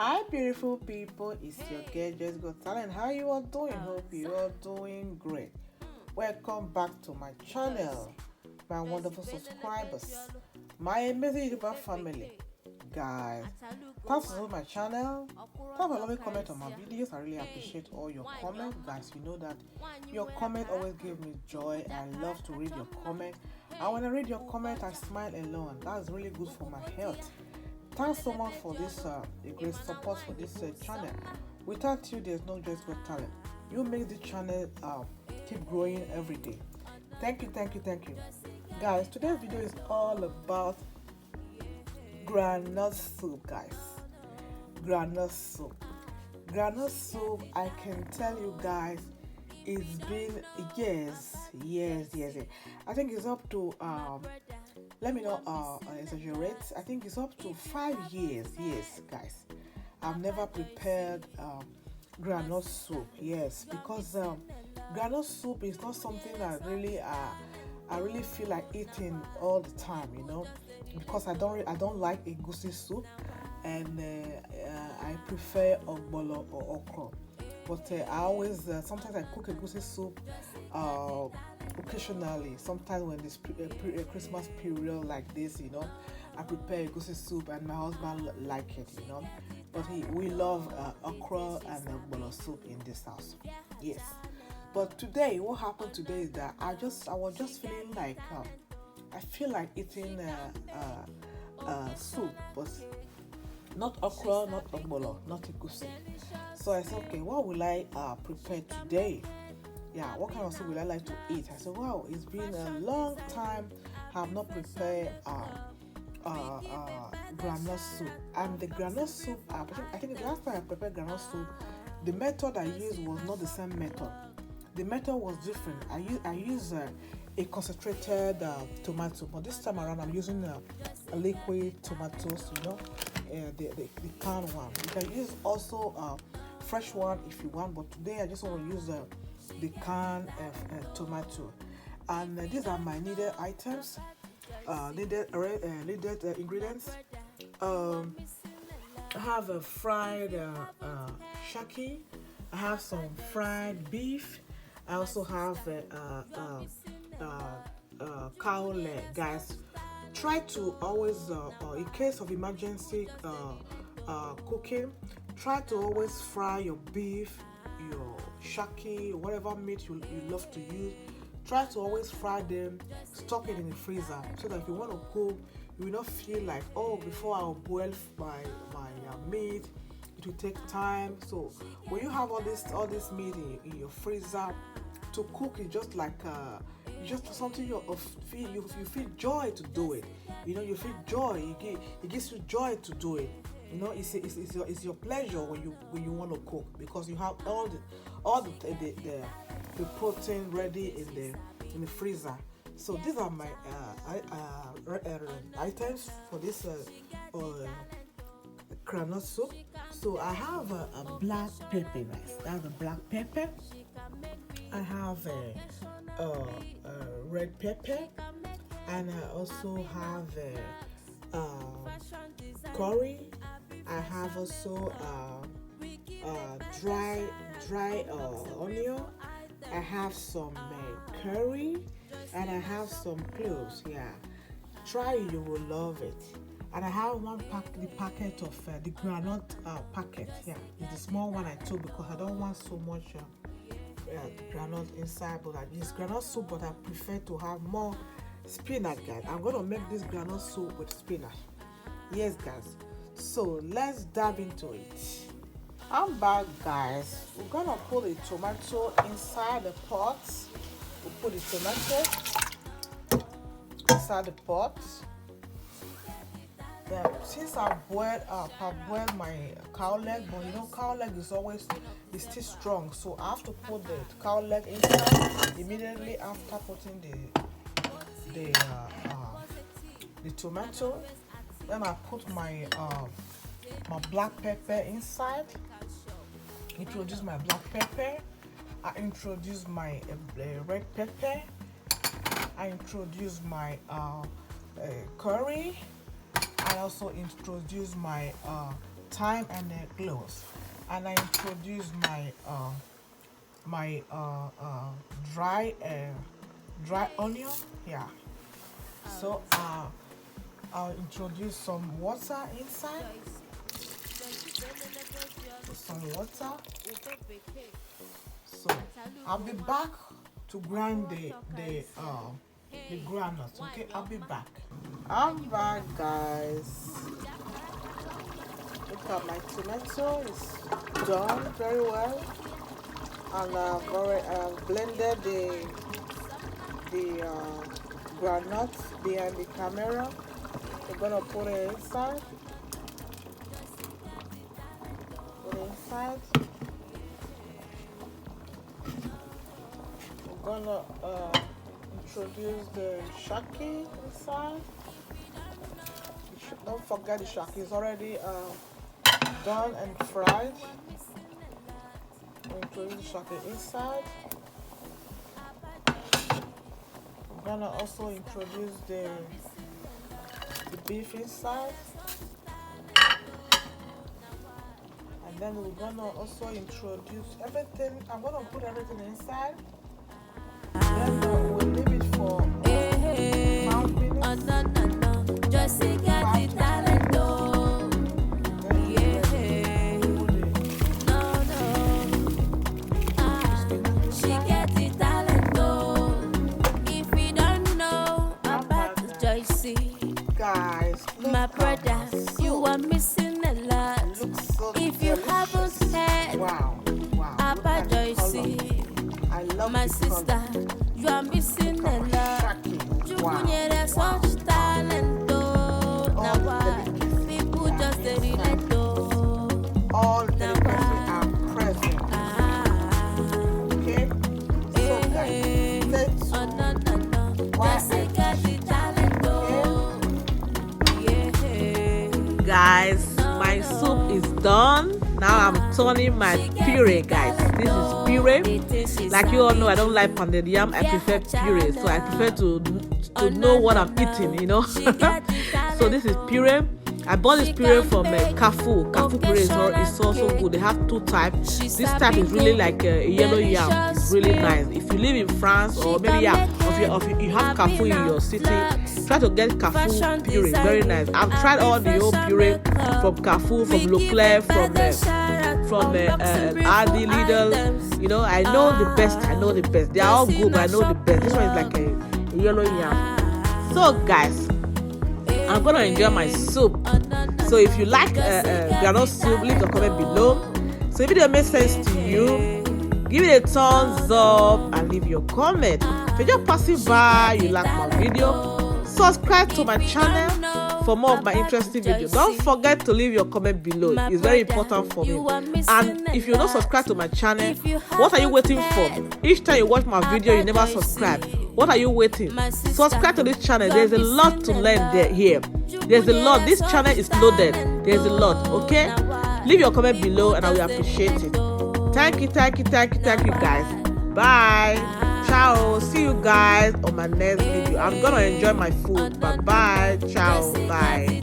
Hi, beautiful people. It's your girl, Just Got Talent. How you all doing? Hope you all doing great. Welcome back to my channel, my wonderful subscribers, my amazing YouTube family. Guys, thanks for my channel. Thanks for loving comment on my videos. I really appreciate all your comments. Guys, you know that your comment always give me joy. I love to read your comment. And when I read your comment, I smile alone. That's really good for my health. Thanks so much for this a great support for this channel. Without you, there's no Just Got Talent. You make the channel keep growing every day. Thank you, thank you, thank you. Guys, today's video is all about groundnut soup, guys. Groundnut soup. Groundnut soup, I can tell you guys, it's been years. I think it's up to let me not exaggerate. I think it's up to 5 years. Yes, guys. I've never prepared granite soup. Yes, because granite soup is not something that really I really feel like eating all the time. Because I don't like a goosey soup, and I prefer ogbolo or okra. But I always sometimes I cook a goosey soup occasionally. Sometimes when it's a Christmas period like this, I prepare a goosey soup and my husband like it. But we love okra and ogbolo soup in this house. Yes. But today, what happened today is that I was just feeling like I feel like eating soup, but not okra, not ogbolo, not egusi. So I said, okay, what will I prepare today? Yeah, what kind of soup will I like to eat? I said, wow, it's been a long time I have not prepared granite soup. And the granite soup, I think the last time I prepared granite soup, the method I used was not the same method. The method was different. I used a concentrated tomato, but this time around I'm using a liquid tomatoes, the canned one. You can use also fresh one if you want, but today I just want to use the canned tomato. And these are my needed items, needed ingredients. I have a fried shaki. I have some fried beef. I also have cow leg. Guys, try to always, in case of emergency cooking, try to always fry your beef, your shaki, whatever meat you love to use. Try to always fry them, stock it in the freezer, so that if you want to cook, you will not feel like, oh, before I'll boil my meat, it will take time. So when you have all this meat in your freezer, to cook is just like just something you feel joy to do it. You feel joy. It gives you joy to do it. It's your pleasure when you want to cook, because you have all the protein ready in the freezer. So these are my items for this granite soup. So I have a black pepper, guys. That's a black pepper. I have a red pepper, and I also have curry. I have also dry onion. I have some curry, and I have some cloves. Yeah, try it, you will love it. And I have the packet of the granite packet. Yeah, it's the small one I took because I don't want so much the granite inside. But I use granite soup, but I prefer to have more spinach, guys. I'm gonna make this granite soup with spinach. Yes, guys. So let's dive into it. I'm back, guys. We're gonna put the tomato inside the pot. We'll put the tomato inside the pot. Yeah, since I've boiled my cow leg, but cow leg is still strong, so I have to put the cow leg inside immediately after putting the tomato. Then I put my black pepper inside. Introduce my black pepper. I introduce my red pepper. I introduce my curry. I also introduce my thyme and cloves, and I introduce my dry onion. Yeah. So I'll introduce some water inside. Some water. So I'll be back to grind the groundnuts. Okay, I'll be back. I'm back, guys. Look at my tomato. It's done very well, and I've blended the groundnuts behind the camera. We're gonna put it inside. Put it inside. We're gonna introduce the shaki inside. Don't forget the shaki is already done and fried. We'll introduce the shaki inside. We're gonna also introduce the beef inside, and then we're gonna also introduce everything. I'm gonna put everything inside. Then we'll leave it for 5 minutes. Just get the talent, she get the talent. If we don't know about Joycey, guys, my brother, you are missing a lot. So if you haven't heard about Joycey, I love my sister, you are missing a lot. You need such talent, now why people just relate, all the are present. Okay, so guys, my soup is done. Now I'm turning my puree, guys. This is puree. Like you all know, I don't like pounded yam. I prefer puree, so I prefer to know what I'm eating, you know. So this is puree. I bought this puree from Carrefour. Carrefour puree is also good. They have two types. This type is really like a yellow yam. It's really nice. If you live in France or maybe if you have Carrefour in your city, try to get Carrefour puree. Very nice. I've tried all the old puree from Carrefour, from Leclerc, from Aldi, Lidl. You know, I know the best. They are all good, but I know the best. This one is like a yellow yam. So guys, I'm gonna enjoy my soup. So if you like groundnut soup, leave a comment below. So if it makes sense to you, give it a thumbs up and leave your comment. If you're just passing by, you like my video, subscribe to my channel for more of my interesting videos. Don't forget to leave your comment below. It's very important for me. And if you're not subscribed to my channel, what are you waiting for? Each time you watch my video, you never subscribe. What are you waiting? Subscribe to this channel. There's a lot to learn here. There's a lot. This channel is loaded. There's a lot. Okay? Leave your comment below and I will appreciate it. Thank you guys. Bye. Ciao. See you guys on my next video. I'm gonna enjoy my food. Bye bye. Ciao. Bye.